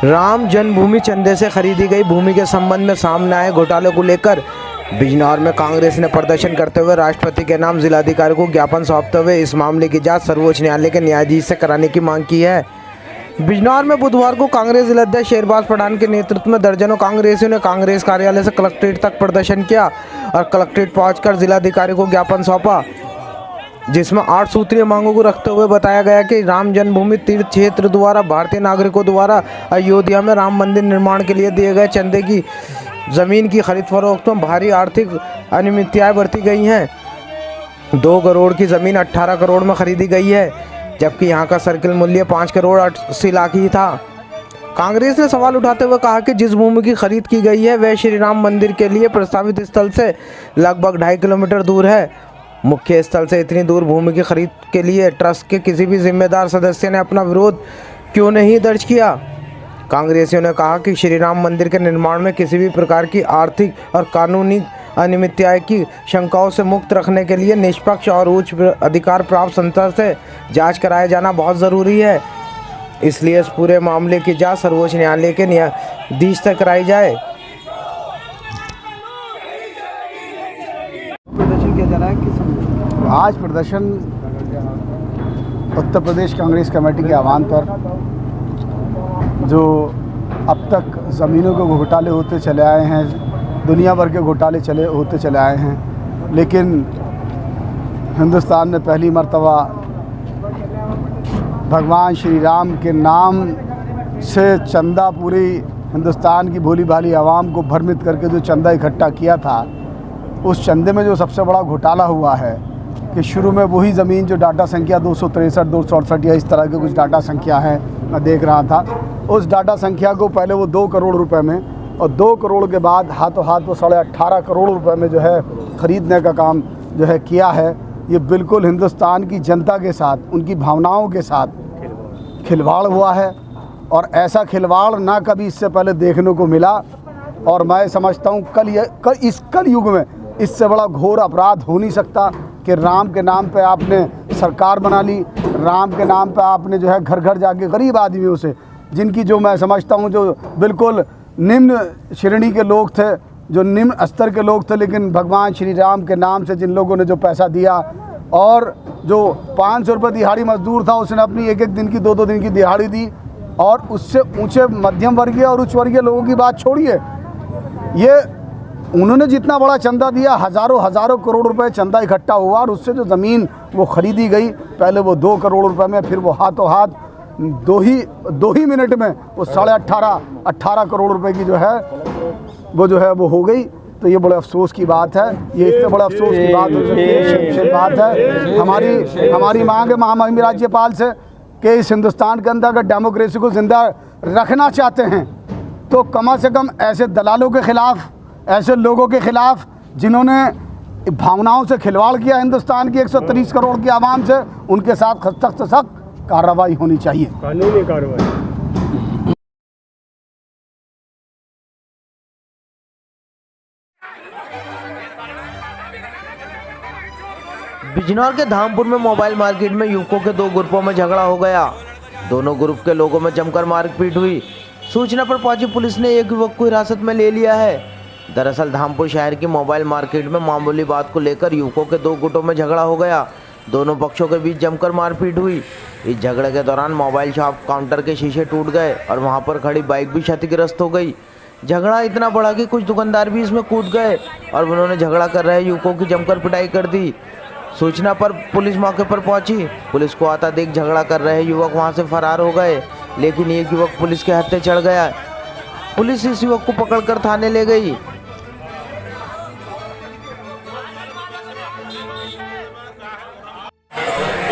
राम जन्मभूमि चंदे से खरीदी गई भूमि के संबंध में सामने आए घोटाले को लेकर बिजनौर में कांग्रेस ने प्रदर्शन करते हुए राष्ट्रपति के नाम जिलाधिकारी को ज्ञापन सौंपते हुए इस मामले की जांच सर्वोच्च न्यायालय के न्यायाधीश से कराने की मांग की है। बिजनौर में बुधवार को कांग्रेस जिलाध्यक्ष शेरबाज पठान के नेतृत्व में दर्जनों कांग्रेसियों ने कांग्रेस कार्यालय से कलेक्ट्रेट तक प्रदर्शन किया और कलेक्ट्रेट पहुंचकर जिलाधिकारी को ज्ञापन सौंपा, जिसमें 8 सूत्रीय मांगों को रखते हुए बताया गया कि राम जन्मभूमि तीर्थ क्षेत्र द्वारा भारतीय नागरिकों द्वारा अयोध्या में राम मंदिर निर्माण के लिए दिए गए चंदे की जमीन की खरीद फरोख्त में भारी आर्थिक अनियमितताएं बरती गई हैं। 2 करोड़ की जमीन 18 करोड़ में खरीदी गई है, जबकि यहां का सर्किल मूल्य 5 करोड़ 80 लाख ही था। कांग्रेस ने सवाल उठाते हुए कहा कि जिस भूमि की खरीद की गई है वह श्री राम मंदिर के लिए प्रस्तावित स्थल से लगभग 2.5 किलोमीटर दूर है। मुख्य स्थल से इतनी दूर भूमि की खरीद के लिए ट्रस्ट के किसी भी जिम्मेदार सदस्य ने अपना विरोध क्यों नहीं दर्ज किया। कांग्रेसियों ने कहा कि श्री राम मंदिर के निर्माण में किसी भी प्रकार की आर्थिक और कानूनी अनियमितताएं की शंकाओं से मुक्त रखने के लिए निष्पक्ष और उच्च अधिकार प्राप्त संस्था से जांच कराया जाना बहुत ज़रूरी है। इसलिए इस पूरे मामले की जांच सर्वोच्च न्यायालय के न्यायाधीश से कराई जाए। प्रदर्शन किया जा रहा है किस आज प्रदर्शन उत्तर प्रदेश कांग्रेस कमेटी के आह्वान पर जो अब तक ज़मीनों के घोटाले होते चले आए हैं, दुनिया भर के घोटाले होते चले आए हैं, लेकिन हिंदुस्तान ने पहली मर्तबा भगवान श्री राम के नाम से चंदा पूरी हिंदुस्तान की भोली भाली आवाम को भ्रमित करके जो चंदा इकट्ठा किया था, उस चंदे में जो सबसे बड़ा घोटाला हुआ है कि शुरू में वही ज़मीन जो डाटा संख्या 263, 268 या इस तरह के कुछ डाटा संख्या है, मैं देख रहा था, उस डाटा संख्या को पहले वो 2 करोड़ रुपए में और 2 करोड़ के बाद हाथों हाथ वो 18.5 करोड़ रुपए में जो है ख़रीदने का काम जो है किया है। ये बिल्कुल हिंदुस्तान की जनता के साथ, उनकी भावनाओं के साथ खिलवाड़ हुआ है और ऐसा खिलवाड़ ना कभी इससे पहले देखने को मिला। और मैं समझता हूँ इस कल युग में इससे बड़ा घोर अपराध हो नहीं सकता कि राम के नाम पे आपने सरकार बना ली, राम के नाम पे आपने जो है घर घर जाके गरीब आदमियों से, जिनकी जो मैं समझता हूँ जो बिल्कुल निम्न श्रेणी के लोग थे, जो निम्न स्तर के लोग थे, लेकिन भगवान श्री राम के नाम से जिन लोगों ने जो पैसा दिया और जो 500 रुपये दिहाड़ी मजदूर था उसने अपनी 1-1 दिन की 2-2 दिन की दिहाड़ी दी। और उससे ऊंचे मध्यम वर्गीय और उच्च वर्गीय लोगों की बात छोड़िए, ये उन्होंने जितना बड़ा चंदा दिया, हज़ारों करोड़ रुपए चंदा इकट्ठा हुआ और उससे जो ज़मीन वो ख़रीदी गई, पहले वो 2 करोड़ रुपए में, फिर वो हाथों हाथ दो ही मिनट में वो 18.5 करोड़ रुपए की जो है वो हो गई। तो ये बड़े अफसोस की बात है, ये इससे बड़ा अफसोस की बात बात है। हमारी मांग है महामहिम राज्यपाल से कि इस हिंदुस्तान के अंदर अगर डेमोक्रेसी को ज़िंदा रखना चाहते हैं तो कम से कम ऐसे दलालों के ख़िलाफ़, ऐसे लोगों के ख़िलाफ़ जिन्होंने भावनाओं से खिलवाड़ किया हिंदुस्तान की 130 करोड़ की आवाम से, उनके साथ सख्त से सख्त कार्रवाई होनी चाहिए, कानूनी कार्रवाई। बिजनौर के धामपुर में मोबाइल मार्केट में युवकों के 2 ग्रुपों में झगड़ा हो गया। दोनों ग्रुप के लोगों में जमकर मारपीट हुई। सूचना पर पहुंची पुलिस ने एक युवक को हिरासत में ले लिया है। दरअसल धामपुर शहर की मोबाइल मार्केट में मामूली बात को लेकर युवकों के 2 गुटों में झगड़ा हो गया। दोनों पक्षों के बीच जमकर मारपीट हुई। इस झगड़े के दौरान मोबाइल शॉप काउंटर के शीशे टूट गए और वहां पर खड़ी बाइक भी क्षतिग्रस्त हो गई। झगड़ा इतना बढ़ा कि कुछ दुकानदार भी इसमें कूद गए और उन्होंने झगड़ा कर रहे युवकों की जमकर पिटाई कर दी। सूचना पर पुलिस मौके पर पहुंची। पुलिस को आता देख झगड़ा कर रहे युवक वहां से फरार हो गए, लेकिन एक युवक पुलिस के हत्थे चढ़ गया। पुलिस इस युवक को पकड़कर थाने ले गई।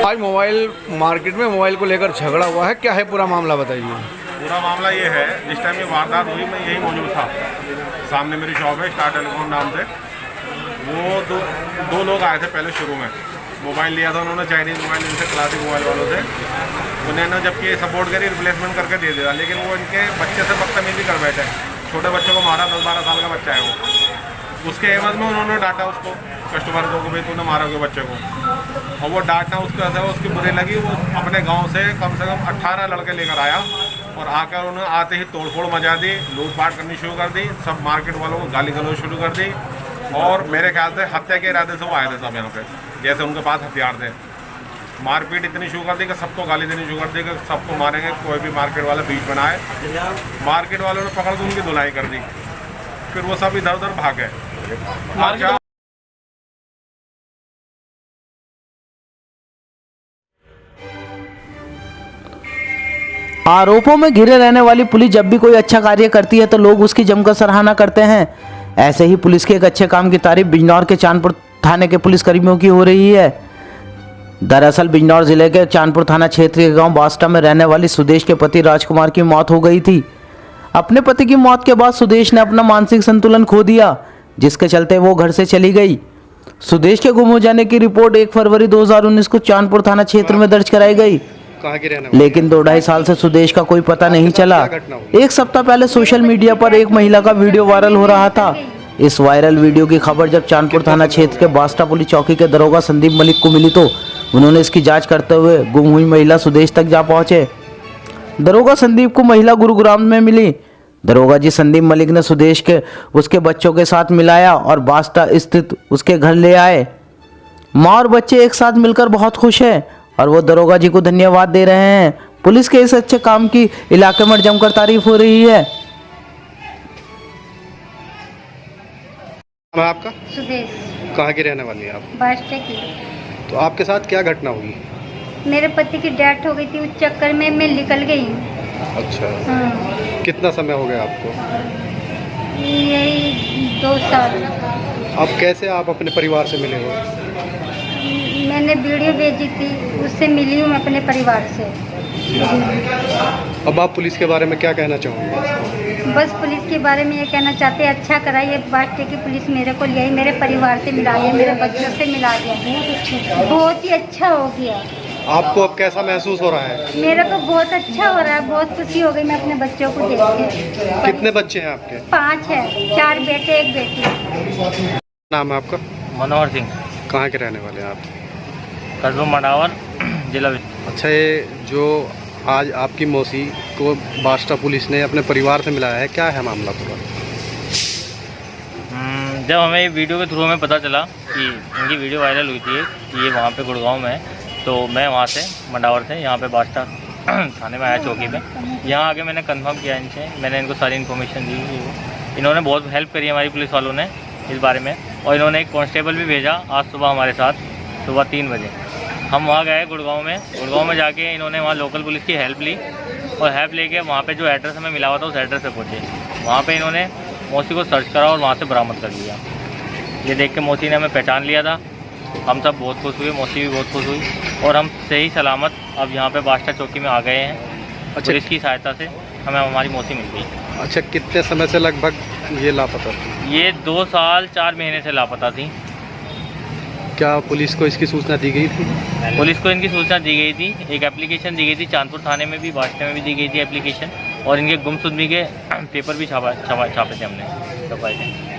आज मोबाइल मार्केट में मोबाइल को लेकर झगड़ा हुआ है, क्या है पूरा मामला बताइए। पूरा मामला ये है, जिस टाइम ये वारदात हुई मैं यही मौजूद था। सामने मेरी शॉप है स्टार टेलीकॉम नाम से। वो दो लोग आए थे पहले शुरू में, मोबाइल लिया था उन्होंने, चाइनीज़ मोबाइल इनसे, क्लासिक मोबाइल वालों से। उन्होंने जबकि सपोर्ट करी रिप्लेसमेंट करके दे दिया, लेकिन वो इनके बच्चे से बदतमीजी कर बैठे। छोटे बच्चों को मारा, 10-12 साल का बच्चा है वो। उसके एवज में उन्होंने डांटा उसको, कस्टमर को, भाई तूने मारा के बच्चे को। और वो डांटना उसके वजह से उसकी बुरी लगी। वो अपने गांव से कम 18 लड़के लेकर आया और आकर उन्हें आते ही तोड़फोड़ मचा दी, लूटपाट करनी शुरू कर दी, सब मार्केट वालों को गाली गलौज शुरू कर दी। और मेरे ख्याल से हत्या के इरादे से वो आए थे सब यहाँ पे, जैसे उनके पास हथियार थे। मारपीट इतनी शुरू कर दी कि सबको गाली देनी शुरू कर दी कि सबको मारेंगे, कोई भी मार्केट वाला बीच में ना आए। मार्केट वालों ने पकड़ के उनकी धुलाई कर दी, फिर वो सब इधर उधर भाग गए। आरोपों में घिरे रहने वाली पुलिस जब भी कोई अच्छा कार्य करती है तो लोग उसकी जमकर सराहना करते हैं। ऐसे ही पुलिस के एक अच्छे काम की तारीफ बिजनौर के चांदपुर थाने के पुलिसकर्मियों की हो रही है। दरअसल बिजनौर जिले के चांदपुर थाना क्षेत्र के गांव बास्टा में रहने वाली सुदेश के पति राजकुमार की मौत हो गई थी। अपने पति की मौत के बाद सुदेश ने अपना मानसिक संतुलन खो दिया, जिसके चलते वो घर से चली गई। सुदेश के गुम हो जाने की रिपोर्ट 1 फरवरी 2019 को चांदपुर थाना क्षेत्र में दर्ज कराई गई, लेकिन 2-2.5 साल से सुदेश का कोई पता नहीं चला। एक सप्ताह पहले सोशल मीडिया पर एक महिला का वीडियो वायरल हो रहा था। इस वायरल वीडियो की खबर जब चांदपुर थाना क्षेत्र के बास्टा पुलिस चौकी के दरोगा संदीप मलिक को मिली तो उन्होंने इसकी जांच करते हुए गुम हुई महिला सुदेश तक जा पहुंचे। दरोगा संदीप को महिला गुरुग्राम में मिली। दरोगा जी संदीप मलिक ने सुदेश के उसके बच्चों के साथ मिलाया और बास्टा स्थित उसके घर ले आए। माँ और बच्चे एक साथ मिलकर बहुत खुश हैं और वो दरोगा जी को धन्यवाद दे रहे हैं। पुलिस के इस अच्छे काम की इलाके में जमकर तारीफ हो रही है। नाम है आपका? सुदेश। कहाँ की रहने वाली है आप? बास्टे की। तो आपके साथ क्या घटना हुई? मेरे पति की डेथ हो गई थी, उस चक्कर में मैं निकल गई। अच्छा। हाँ। कितना समय हो गया आपको? यही 2 साल। अब कैसे आप अपने परिवार से मिले हो? मैंने वीडियो भेजी थी, उससे मिली हूँ अपने परिवार से। अब आप पुलिस के बारे में क्या कहना चाहोगे? बस पुलिस के बारे में ये कहना चाहते हैं, अच्छा करा ये बास्टे की पुलिस मेरे को लिया, मेरे परिवार से मिला दिया, मेरे बच्चों से मिला दिया। बहुत ही अच्छा हो गया। आपको अब कैसा महसूस हो रहा है? मेरे को बहुत अच्छा हो रहा है, बहुत खुशी हो गई मैं अपने बच्चों को देख के। कितने बच्चे हैं आपके? 5 है, 4 बेटे 1 बेटी। नाम है आपका? मनोहर सिंह, कहाँ के रहने वाले हैं आप? कस्बा मडावर, जिला। अच्छा, ये जो आज आपकी मौसी को बास्टा पुलिस ने अपने परिवार से मिलाया है, क्या है मामला पूरा? जब हमें ये वीडियो के थ्रू में पता चला कि इनकी वीडियो वायरल हुई थी कि ये वहाँ पे गुड़गांव में है, तो मैं वहाँ से मंडावर से यहाँ पे बास्टा थाने में आया चौकी पे। यहाँ आके मैंने कंफर्म किया इनसे, मैंने इनको सारी इन्फॉर्मेशन दी। इन्होंने बहुत हेल्प करी हमारी पुलिस वालों ने इस बारे में, और इन्होंने एक कांस्टेबल भी भेजा आज सुबह हमारे साथ, सुबह 3 बजे। हम वहाँ गए गुड़गांव में जाके इन्होंने वहाँ लोकल पुलिस की हेल्प ली, और हेल्प लेके वहाँ पे जो एड्रेस हमें मिला हुआ था उस एड्रेस पे पहुँचे। वहाँ पे इन्होंने मौसी को सर्च करा और वहाँ से बरामद कर लिया। ये देख के मौसी ने हमें पहचान लिया था। हम सब बहुत खुश हुए, मौसी भी बहुत खुश हुई, और हम सही सलामत अब यहाँ पे बास्टा चौकी में आ गए हैं। अच्छा, पुलिस की सहायता से हमें हमारी मौसी मिल गई। अच्छा, कितने समय से लगभग ये लापता थी? ये 2 साल 4 महीने से लापता थी। क्या पुलिस को इसकी सूचना दी गई थी? पुलिस को इनकी सूचना दी गई थी, एक एप्लीकेशन दी गई थी, चांदपुर थाने में भी, बास्टे में भी दी गई थी एप्लीकेशन, और इनके गुमशुदगी के पेपर भी छापे थे हमने, छपाए थे।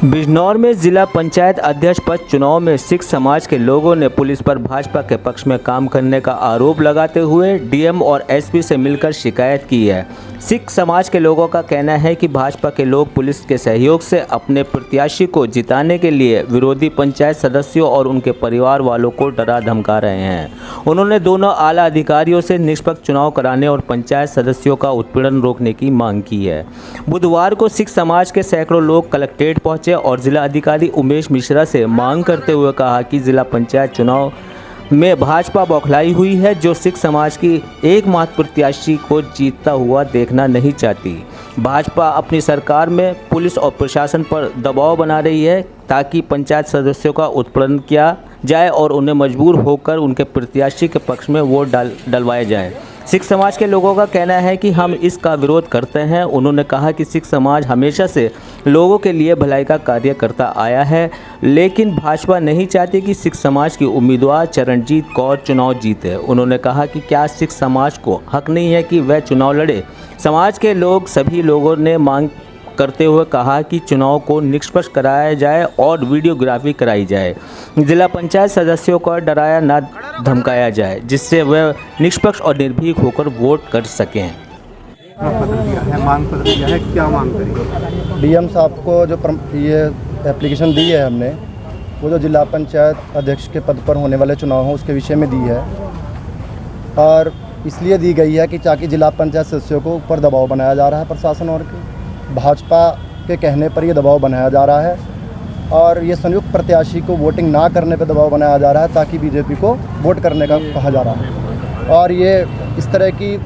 बिजनौर में जिला पंचायत अध्यक्ष पद चुनाव में सिख समाज के लोगों ने पुलिस पर भाजपा के पक्ष में काम करने का आरोप लगाते हुए डीएम और एसपी से मिलकर शिकायत की है। सिख समाज के लोगों का कहना है कि भाजपा के लोग पुलिस के सहयोग से अपने प्रत्याशी को जिताने के लिए विरोधी पंचायत सदस्यों और उनके परिवार वालों को डरा धमका रहे हैं। उन्होंने दोनों आला अधिकारियों से निष्पक्ष चुनाव कराने और पंचायत सदस्यों का उत्पीड़न रोकने की मांग की है। बुधवार को सिख समाज के सैकड़ों लोग कलेक्ट्रेट पहुंचे और जिला अधिकारी उमेश मिश्रा से मांग करते हुए कहा कि जिला पंचायत चुनाव में भाजपा बौखलाई हुई है, जो सिख समाज की एकमात्र प्रत्याशी को जीतता हुआ देखना नहीं चाहती। भाजपा अपनी सरकार में पुलिस और प्रशासन पर दबाव बना रही है ताकि पंचायत सदस्यों का उत्पीड़न किया जाए और उन्हें मजबूर होकर उनके प्रत्याशी के पक्ष में वोट डलवाए जाएं। सिख समाज के लोगों का कहना है कि हम इसका विरोध करते हैं। उन्होंने कहा कि सिख समाज हमेशा से लोगों के लिए भलाई का कार्य करता आया है, लेकिन भाजपा नहीं चाहती कि सिख समाज की उम्मीदवार चरणजीत कौर चुनाव जीते। उन्होंने कहा कि क्या सिख समाज को हक नहीं है कि वह चुनाव लड़े। समाज के लोग सभी लोगों ने मांग करते हुए कहा कि चुनाव को निष्पक्ष कराया जाए और वीडियोग्राफी कराई जाए। जिला पंचायत सदस्यों को डराया न धमकाया जाए, जिससे वे निष्पक्ष और निर्भीक होकर वोट कर सकें। मांग पत्र दिया है, क्या मांग करेंगे? डीएम साहब को जो ये एप्लीकेशन दी है हमने, वो जो जिला पंचायत अध्यक्ष के पद पर होने वाले चुनाव हों उसके विषय में दी है, और इसलिए दी गई है कि ताकि जिला पंचायत सदस्यों को ऊपर दबाव बनाया जा रहा है प्रशासन और के भाजपा के कहने पर ये दबाव बनाया जा रहा है, और ये संयुक्त प्रत्याशी को वोटिंग ना करने पर दबाव बनाया जा रहा है ताकि बीजेपी को वोट करने का कहा जा रहा है। और ये इस तरह की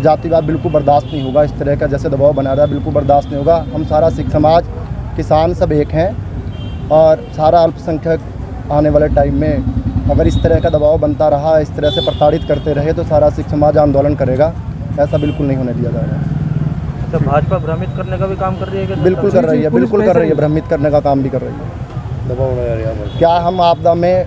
जातिवाद बिल्कुल बर्दाश्त नहीं होगा। इस तरह का जैसे दबाव बनाया जा रहा है बिल्कुल बर्दाश्त नहीं होगा। हम सारा सिख समाज, किसान सब एक हैं, और सारा अल्पसंख्यक आने वाले टाइम में अगर इस तरह का दबाव बनता रहा, इस तरह से प्रताड़ित करते रहे, तो सारा सिख समाज आंदोलन करेगा। ऐसा बिल्कुल नहीं होने दिया जाएगा। तो भाजपा भ्रमित करने का भी काम कर रही है? बिल्कुल कर रही है, बिल्कुल कर रही है, भ्रमित करने का काम भी कर रही है। दबाव बनाया जा रहा है। क्या हम आपदा में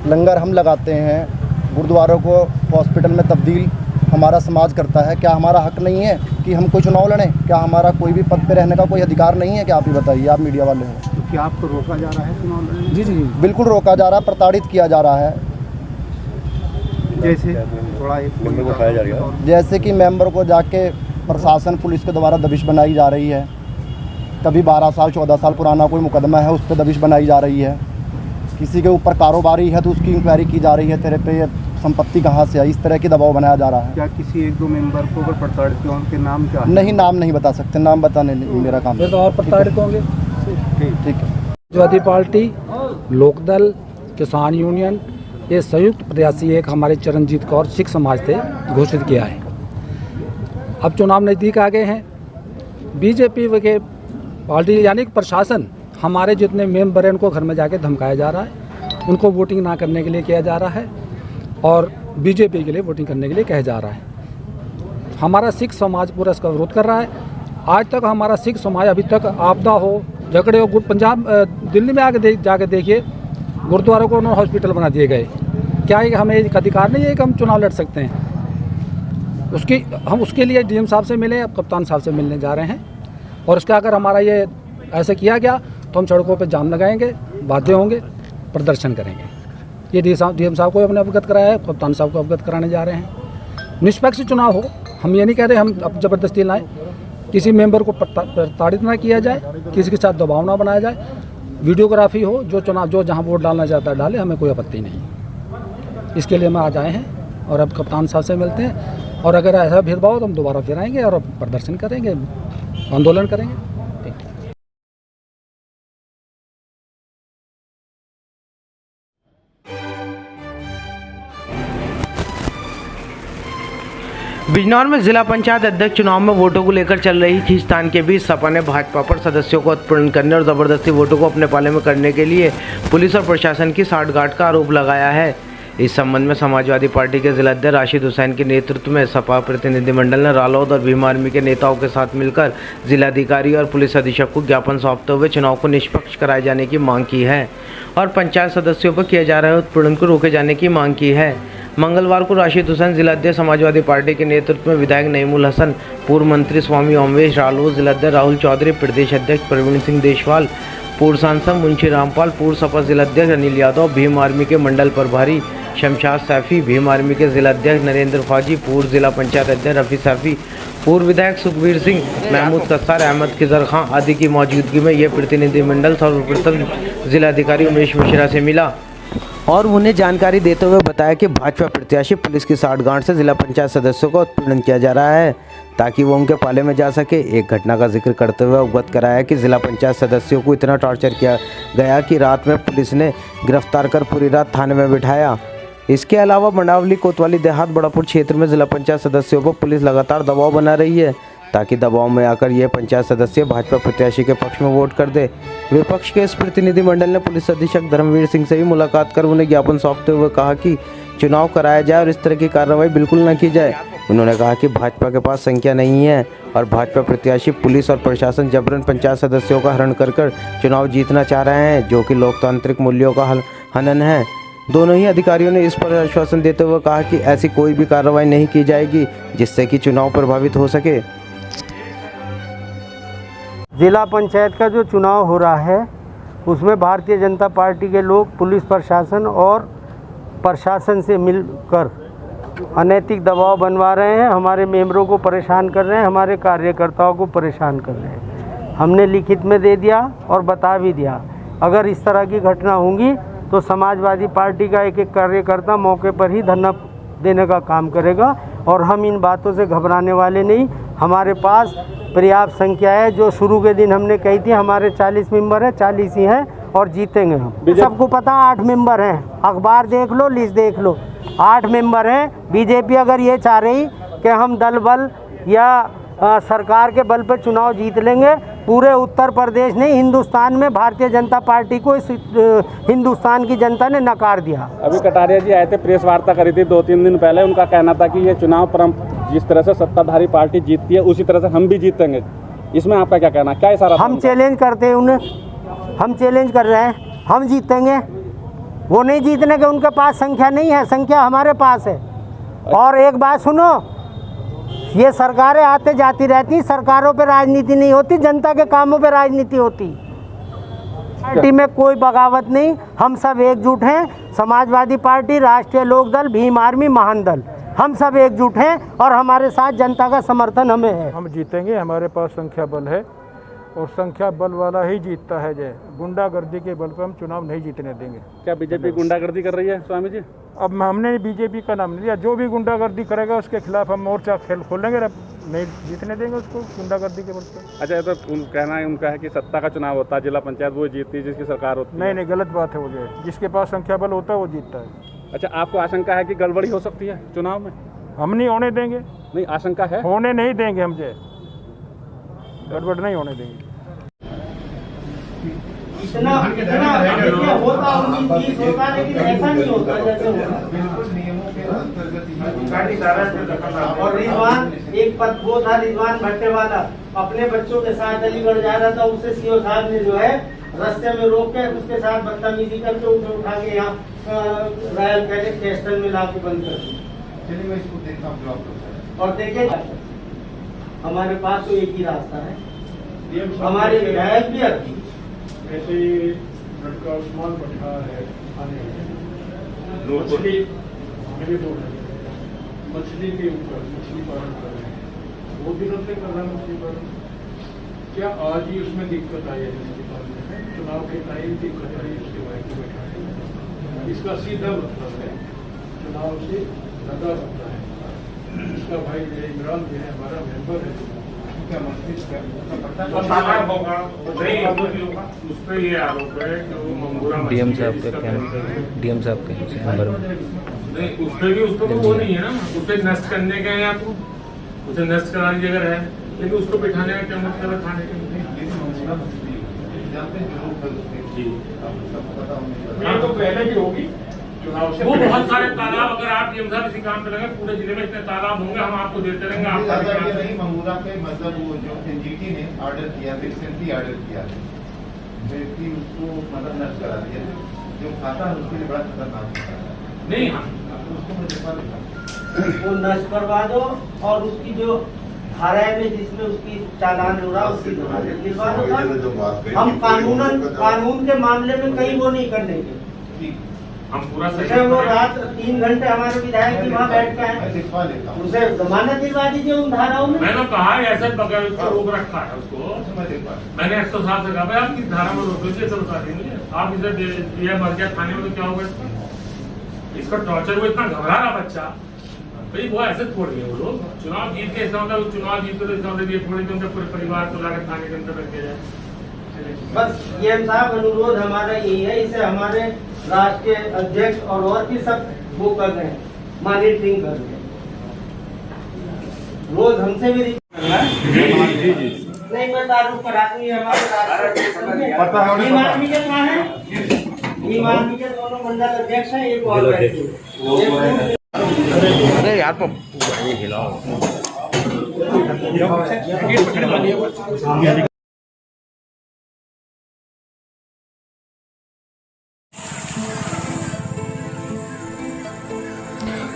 लंगर हम लगाते हैं, गुरुद्वारों को हॉस्पिटल में तब्दील हमारा समाज करता है, क्या हमारा हक नहीं है कि हम कोई चुनाव लड़ें? क्या हमारा कोई भी पद पे रहने का कोई अधिकार नहीं है? क्या आप ही बताइए, आप मीडिया वाले हैं। तो क्या आपको रोका जा रहा है चुनाव लड़ने? जी जी बिल्कुल रोका जा रहा है, प्रताड़ित किया जा रहा है। जैसे थोड़ा एक मेंबर को उठाया जा रहा है, जैसे कि मेंबर को जाके प्रशासन पुलिस के द्वारा दबिश बनाई जा रही है। कभी 12 साल 14 साल पुराना कोई मुकदमा है, उस पर दबिश बनाई जा रही है। किसी के ऊपर कारोबारी है तो उसकी इंक्वायरी की जा रही है, तेरे पे संपत्ति कहाँ से आई, इस तरह की दबाव बनाया जा रहा है। क्या किसी एक दो मेंबर को अगर प्रताड़ित किया, उनके नाम क्या है? नहीं, नाम नहीं बता सकते, नाम बताने नहीं मेरा काम है। तो और प्रताड़ित होंगे। ठीक है। समाजवादी पार्टी, लोकदल, किसान यूनियन, ये संयुक्त प्रत्याशी एक हमारे चरणजीत कौर सिख समाज से घोषित किया है। अब चुनाव नज़दीक आ गए हैं। बीजेपी के पार्टी यानी कि प्रशासन हमारे जितने मेंबर हैं उनको घर में जाके धमकाया जा रहा है, उनको वोटिंग ना करने के लिए किया जा रहा है और बीजेपी के लिए वोटिंग करने के लिए कहा जा रहा है। हमारा सिख समाज पूरा इसका विरोध कर रहा है। आज तक हमारा सिख समाज अभी तक आपदा हो, झगड़े हो, पंजाब दिल्ली में आके जाके देखिए, गुरुद्वारों को उन्होंने हॉस्पिटल बना दिए गए। क्या है कि हमें एक अधिकार नहीं है कि हम चुनाव लड़ सकते हैं? हम उसके लिए डीएम साहब से मिले, अब कप्तान साहब से मिलने जा रहे हैं। और उसका अगर हमारा ये ऐसे किया गया तो हम सड़कों पर जाम लगाएंगे, बाध्य होंगे, प्रदर्शन करेंगे। ये डीएम साहब को हमने अवगत कराया है, कप्तान साहब को अवगत कराने जा रहे हैं। निष्पक्ष चुनाव हो, हम ये नहीं कह रहे हम अब ज़बरदस्ती लाएं, किसी मेंबर को प्रताड़ित ना किया जाए, किसी के साथ दबाव ना बनाया जाए, वीडियोग्राफी हो, जो चुनाव जो जहाँ वोट डालना चाहता है डाले, हमें कोई आपत्ति नहीं। इसके लिए हम आज आए हैं और अब कप्तान साहब से मिलते हैं, और अगर ऐसा भेदभाव हो तो हम दोबारा फिर आएंगे और प्रदर्शन करेंगे, आंदोलन करेंगे। बिजनौर में जिला पंचायत अध्यक्ष चुनाव में वोटों को लेकर चल रही खींचतान के बीच सपा ने भाजपा पर सदस्यों को उत्पीड़न करने और जबरदस्ती वोटों को अपने पाले में करने के लिए पुलिस और प्रशासन की साठगांठ का आरोप लगाया है। इस संबंध में समाजवादी पार्टी के जिलाध्यक्ष राशिद हुसैन के नेतृत्व में सपा प्रतिनिधिमंडल ने रालोद और भीम आर्मी के नेताओं के साथ मिलकर जिलाधिकारी और पुलिस अधीक्षक को ज्ञापन सौंपते हुए चुनाव को निष्पक्ष कराए जाने की मांग की है और पंचायत सदस्यों पर किए जा रहे उत्पीड़न को रोके जाने की मांग की है। मंगलवार को राशिद हुसैन जिलाध्यक्ष समाजवादी पार्टी के नेतृत्व में विधायक नईमुल हसन, पूर्व मंत्री स्वामी ओमवेश, रालोद जिलाध्यक्ष राहुल चौधरी, प्रदेश अध्यक्ष प्रवीण सिंह देशवाल, पूर्व सांसद मुंशी रामपाल, पूर्व सपा जिलाध्यक्ष अनिल यादव, भीम आर्मी के मंडल प्रभारी शमशाद सैफी, भीम आर्मी के जिलाध्यक्ष नरेंद्र फाजी, पूर्व जिला पंचायत अध्यक्ष रफ़ी सैफी, पूर्व विधायक सुखबीर सिंह, महमूद कस्सार, अहमद खिजर खां आदि की मौजूदगी में ये प्रतिनिधिमंडल सर्वप्रथम जिलाधिकारी उमेश मिश्रा से मिला और उन्हें जानकारी देते हुए बताया कि भाजपा प्रत्याशी पुलिस की साठगांठ से जिला पंचायत सदस्यों का उत्पीड़न किया जा रहा है ताकि वो उनके पाले में जा सके। एक घटना का जिक्र करते हुए अवगत कराया कि जिला पंचायत सदस्यों को इतना टॉर्चर किया गया कि रात में पुलिस ने गिरफ्तार कर पूरी रात थाने में बिठाया। इसके अलावा मंडावली कोतवाली देहात बड़ापुर क्षेत्र में जिला पंचायत सदस्यों पर पुलिस लगातार दबाव बना रही है ताकि दबाव में आकर ये पंचायत सदस्य भाजपा प्रत्याशी के पक्ष में वोट कर दे। विपक्ष के इस प्रतिनिधिमंडल ने पुलिस अधीक्षक धर्मवीर सिंह से भी मुलाकात कर उन्हें ज्ञापन सौंपते हुए कहा कि चुनाव कराया जाए और इस तरह की कार्रवाई बिल्कुल न की जाए। उन्होंने कहा कि भाजपा के पास संख्या नहीं है और भाजपा प्रत्याशी पुलिस और प्रशासन जबरन पंचायत सदस्यों का हरण कर चुनाव जीतना चाह रहे हैं, जो कि लोकतांत्रिक मूल्यों का हनन है। दोनों ही अधिकारियों ने इस पर आश्वासन देते हुए कहा कि ऐसी कोई भी कार्रवाई नहीं की जाएगी जिससे कि चुनाव प्रभावित हो सके। जिला पंचायत का जो चुनाव हो रहा है उसमें भारतीय जनता पार्टी के लोग पुलिस प्रशासन और प्रशासन से मिलकर अनैतिक दबाव बनवा रहे हैं, हमारे मेंबरों को परेशान कर रहे हैं, हमारे कार्यकर्ताओं को परेशान कर रहे हैं। हमने लिखित में दे दिया और बता भी दिया, अगर इस तरह की घटना होंगी तो समाजवादी पार्टी का एक एक कार्यकर्ता मौके पर ही धरना देने का काम करेगा और हम इन बातों से घबराने वाले नहीं। हमारे पास पर्याप्त संख्या है, जो शुरू के दिन हमने कही थी हमारे 40 मेंबर हैं, 40 ही हैं और जीतेंगे हम। सबको पता 8 मेंबर हैं, अखबार देख लो, लिस्ट देख लो, 8 मेंबर हैं। बीजेपी अगर ये चाह रही कि हम दल बल या सरकार के बल पर चुनाव जीत लेंगे, पूरे उत्तर प्रदेश नहीं हिंदुस्तान में भारतीय जनता पार्टी को इस हिंदुस्तान की जनता ने नकार दिया। अभी कटारिया जी आए थे, प्रेस वार्ता करी थी 2-3 दिन पहले, उनका कहना था कि ये चुनाव जिस तरह से सत्ताधारी पार्टी जीतती है उसी तरह से हम भी जीतेंगे। इसमें आपका क्या कहना, क्या इशारा? हम चैलेंज करते हैं उन्हें, हम चैलेंज कर रहे हैं, हम जीतेंगे। वो नहीं जीतने के उनके पास संख्या नहीं है, संख्या हमारे पास है। और एक बात सुनो, ये सरकारें आते जाती रहती, सरकारों पे राजनीति नहीं होती, जनता के कामों पे राजनीति होती। पार्टी में कोई बगावत नहीं, हम सब एकजुट हैं। समाजवादी पार्टी, राष्ट्रीय लोकदल, भीम आर्मी, महान दल, हम सब एकजुट हैं और हमारे साथ जनता का समर्थन हमें है। हम जीतेंगे, हमारे पास संख्या बल है और संख्या बल वाला ही जीतता है। जय गुंडागर्दी के बल पर हम चुनाव नहीं जीतने देंगे। क्या बीजेपी गुंडागर्दी कर रही है स्वामी जी? अब हमने बीजेपी का नाम नहीं लिया, जो भी गुंडागर्दी करेगा उसके खिलाफ हम मोर्चा खोलेंगे, नहीं जीतने देंगे उसको गुंडागर्दी के बल पर। अच्छा, तो कहना है उनका है कि सत्ता का चुनाव होता है, जिला पंचायत वो जीतती है जिसकी सरकार होती है। नहीं, गलत बात है। वो जो जिसके पास संख्या बल होता है वो जीतता है। अच्छा, आपको आशंका है कि गड़बड़ी हो सकती है चुनाव में? हम नहीं होने देंगे। नहीं, आशंका है, होने नहीं देंगे हम। जय गड़बड़ नहीं होने देंगे। इतना होता 19-20 होता, लेकिन ऐसा नहीं होता जैसे और रिजवान एक पद वो था, रिजवान भट्टे वाला, अपने बच्चों के साथ अलीगढ़ जा रहा था, उसे सीओ साहब ने जो है रास्ते में रोक के उसके साथ बदतमीजी करके उसे उठा के यहाँ रॉयल कैडेट टेस्टन में लाके बंद कर दिया। चलिए मैं इसको देखता हूँ और देखिए हमारे पास तो एक ही रास्ता है, हमारे विधायक भी अभी ऐसे लड़का उस्मान बैठा है, मछली मेरे दो मछली के ऊपर मछली पालन कर रहे हैं, वो दिनों से कर रहा है मछली पालन। क्या आज ही उसमें दिक्कत आई है? मछली पालन में चुनाव के टाइम दिक्कत आई, उसके भाई को बैठा है। इसका सीधा मतलब है चुनाव से लगा रहता है। इसका भाई इमरान जो है हमारा मेंबर है, उस पर ये आरोप है कि वो मंगूरा डीएम साहब के नंबर में नहीं, उस पर भी उसको तो वो नहीं है ना, उसे नष्ट करने के या तो उसे नष्ट कराने की अगर है, लेकिन उसको बिठाने का क्या मतलब है? थाने के तो पहले भी होगी चुनाव से। वो बहुत सारे तालाब, अगर आप डीएम साहब इसी काम पे लगे, पूरे जिले में इतने तालाब होंगे, हम आपको देते रहेंगे। आप नहीं, मंगूरा के मतलब वो जो एनजीटी ने ऑर्डर किया, रिसेंटली ऑर्डर किया कि उसको मतलब नष्ट करा दिया, जो खाता है उसके लिए बड़ा खतरनाक होता है। नहीं, वो नष्ट करवा दो और उसकी जो धारा में जिसमें उसकी चालान हो रहा उसकी दिलवा दो। हम कानून के मामले में कहीं वो नहीं करने के। हम पूरा वो रात 3 घंटे हमारे विधायक की वहाँ बैठ के आए, उसे जमानत दिलवा दीजिए उन धाराओं में। मैंने कहा ऐसे बगैर उसको रोक रखा है उसको। मैंने 107 से कहा भाई आप किस धारा में रोक दीजिए, सब बता देंगे। आप इसे मर गया थाने में तो क्या होगा इसका टॉर्चर? वो इतना घबरा रहा बच्चा भाई, वो ऐसे थोड़ी है। वो लोग चुनाव जीत के इसका मतलब चुनाव जीत के इसका मतलब ये थोड़ी उनके पूरे परिवार को लाकर थाने के अंदर रखे जाए। बस ये साहब अनुरोध हमारा यही है, इसे हमारे राष्ट्रीय अध्यक्ष और भी सब वो कर रहे हैं, मॉनिटरिंग कर रहे हैं, रोज हमसे भी नहीं मैं दारू पर आदमी हमारे आदमी के कहाँ है? आदमी के दोनों मंडल अध्यक्ष हैं, एक और अरे यार हिलाओ।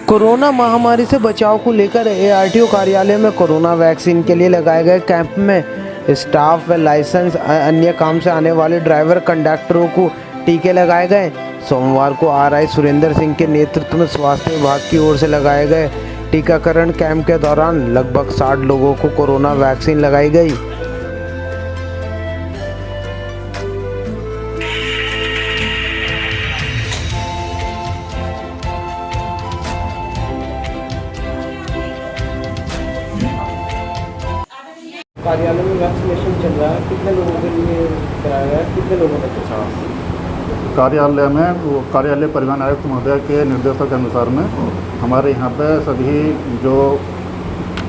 कोरोना महामारी से बचाव को लेकर एआरटीओ कार्यालय में कोरोना वैक्सीन के लिए लगाए गए कैंप में स्टाफ व लाइसेंस अन्य काम से आने वाले ड्राइवर कंडक्टरों को टीके लगाए गए। सोमवार को आरआई सुरेंद्र सिंह के नेतृत्व में स्वास्थ्य विभाग की ओर से लगाए गए टीकाकरण कैंप के दौरान लगभग 60 लोगों को कोरोना वैक्सीन लगाई गई। कार्यालय में वैक्सीनेशन चल रहा है, कितने लोगों के लिए कराया गया, कितने लोगों ने पूछा? कार्यालय में वो कार्यालय परिवहन आयुक्त महोदय के निर्देशों के अनुसार में हमारे यहाँ पे सभी जो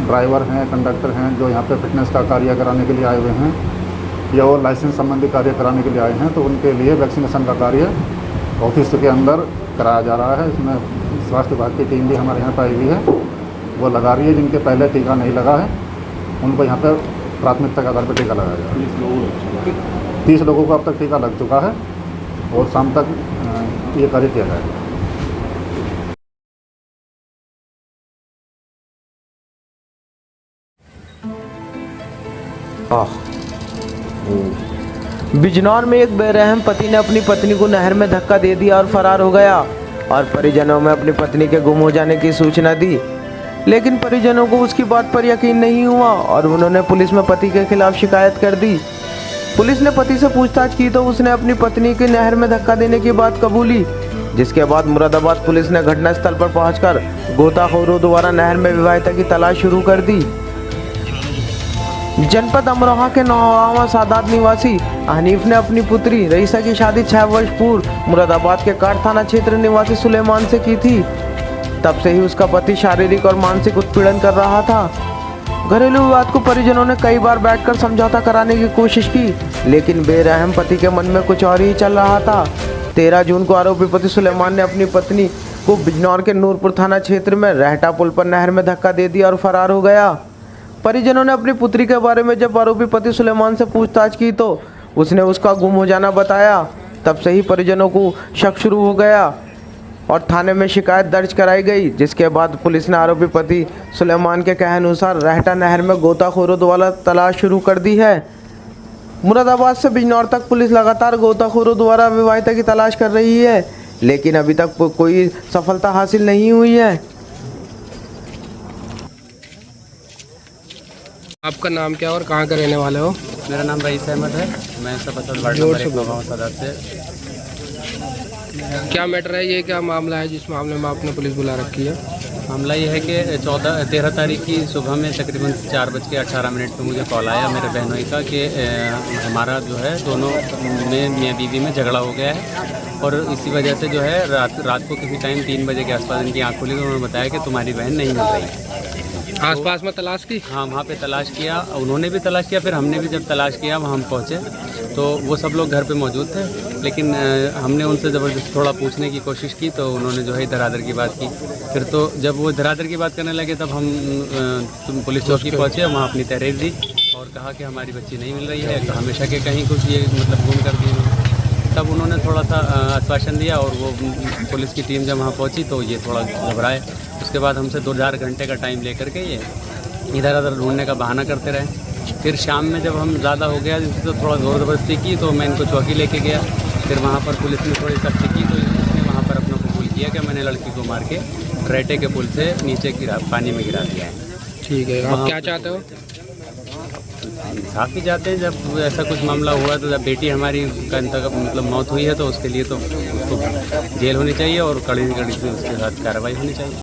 ड्राइवर हैं, कंडक्टर हैं, जो यहाँ पे फिटनेस का कार्य कराने के लिए आए हुए हैं या वो लाइसेंस संबंधी कार्य कराने के लिए आए हैं, तो उनके लिए वैक्सीनेशन का कार्य ऑफिस के अंदर कराया जा रहा है। इसमें स्वास्थ्य विभाग की टीम भी हमारे यहाँ पर आई हुई है, वो लगा रही है। जिनके पहले टीका नहीं लगा है उनको यहाँ पर प्राथमिकता के आधार पर टीका लगाया जाएगा। 30 लोगों को अब तक टीका लग चुका है और शाम तक ये कार्य किया जाएगा। बिजनौर में एक बेरहम पति ने अपनी पत्नी को नहर में धक्का दे दिया और फरार हो गया और परिजनों में अपनी पत्नी के गुम हो जाने की सूचना दी, लेकिन परिजनों को उसकी बात पर यकीन नहीं हुआ और उन्होंने पुलिस में पति के खिलाफ शिकायत कर दी। पुलिस ने पति से पूछताछ की तो उसने अपनी पत्नी की नहर में धक्का देने की बात कबूली, जिसके बाद मुरादाबाद पुलिस ने घटनास्थल पर पहुंचकर गोताखोरों द्वारा नहर में विवाहिता की तलाश शुरू कर दी। जनपद अमरोहा के नौगावा सादात निवासी हनीफ ने अपनी पुत्री रईसा की शादी 6 वर्ष पूर्व मुरादाबाद के काट थाना क्षेत्र निवासी सुलेमान से की थी। तब से ही उसका पति शारीरिक और मानसिक उत्पीड़न कर रहा था। घरेलू विवाद को परिजनों ने कई बार बैठकर समझौता कराने की कोशिश की, लेकिन बेरहम पति के मन में कुछ और ही चल रहा था। 13 जून को आरोपी पति सुलेमान ने अपनी पत्नी को बिजनौर के नूरपुर थाना क्षेत्र में रहटा पुल पर नहर में धक्का दे दिया और फरार हो गया। परिजनों ने अपनी पुत्री के बारे में जब आरोपी पति सुलेमान से पूछताछ की तो उसने उसका गुम हो जाना बताया। तब से ही परिजनों को शक शुरू हो गया और थाने में शिकायत दर्ज कराई गई, जिसके बाद पुलिस ने आरोपी पति सुलेमान के कहे अनुसार रहटा नहर में गोताखोरों द्वारा तलाश शुरू कर दी है। मुरादाबाद से बिजनौर तक पुलिस लगातार गोताखोरों द्वारा विवाहिता की तलाश कर रही है, लेकिन अभी तक कोई सफलता हासिल नहीं हुई है। आपका नाम क्या और कहाँ के रहने वाले हो? मेरा नाम रईस अहमद है, मैं सफासद वार्ड नंबर 1 नौगावा सादात से। क्या मैटर है, ये क्या मामला है जिस मामले में आपने पुलिस बुला रखी है? मामला ये है कि 13 तारीख की सुबह में तकरीबन 4:18 पर मुझे कॉल आया मेरे बहनोई का कि हमारा जो है दोनों में मियाँ बीवी में झगड़ा हो गया है और इसी वजह से जो है रात को किसी टाइम 3 बजे के आसपास इनकी आँख खुली तो उन्होंने बताया कि तुम्हारी बहन नहीं मिल रही। आसपास में तलाश की? हाँ, वहाँ पे तलाश किया, उन्होंने भी तलाश किया, फिर हमने भी जब तलाश किया वहाँ हम पहुँचे तो वो सब लोग घर पे मौजूद थे, लेकिन हमने उनसे ज़बरदस्ती थोड़ा पूछने की कोशिश की तो उन्होंने जो है धराधर की बात की। फिर तो जब वो धराधर की बात करने लगे तब हम पुलिस चौकी पहुँचे, वहाँ अपनी तहरीर दी और कहा कि हमारी बच्ची नहीं मिल रही है, तो हमेशा के कहीं कुछ ये मतलब गुम कर दिए। तब उन्होंने थोड़ा सा आश्वासन दिया और वो पुलिस की टीम जब वहाँ पहुँची तो ये थोड़ा घबराए। उसके बाद हमसे 2-4 घंटे का टाइम लेकर के ये इधर उधर ढूंढने का बहाना करते रहे। फिर शाम में जब हम ज़्यादा हो गया तो थोड़ा ज़ोर ज़बरदस्ती की तो मैं इनको चौकी लेके गया। फिर वहाँ पर पुलिस ने थोड़ी सख्ती की तो उसने वहाँ पर अपना कबूल किया कि मैंने लड़की को मार के रहटे के पुल से नीचे पानी में गिरा दिया है। ठीक है, आप क्या चाहते हो? इंसाफ ही चाहते हैं। जब ऐसा कुछ मामला हुआ तो जब बेटी हमारी का मतलब मौत हुई है तो उसके लिए तो उसको जेल होनी चाहिए और कड़ी से कड़ी से उसके साथ कार्रवाई होनी चाहिए।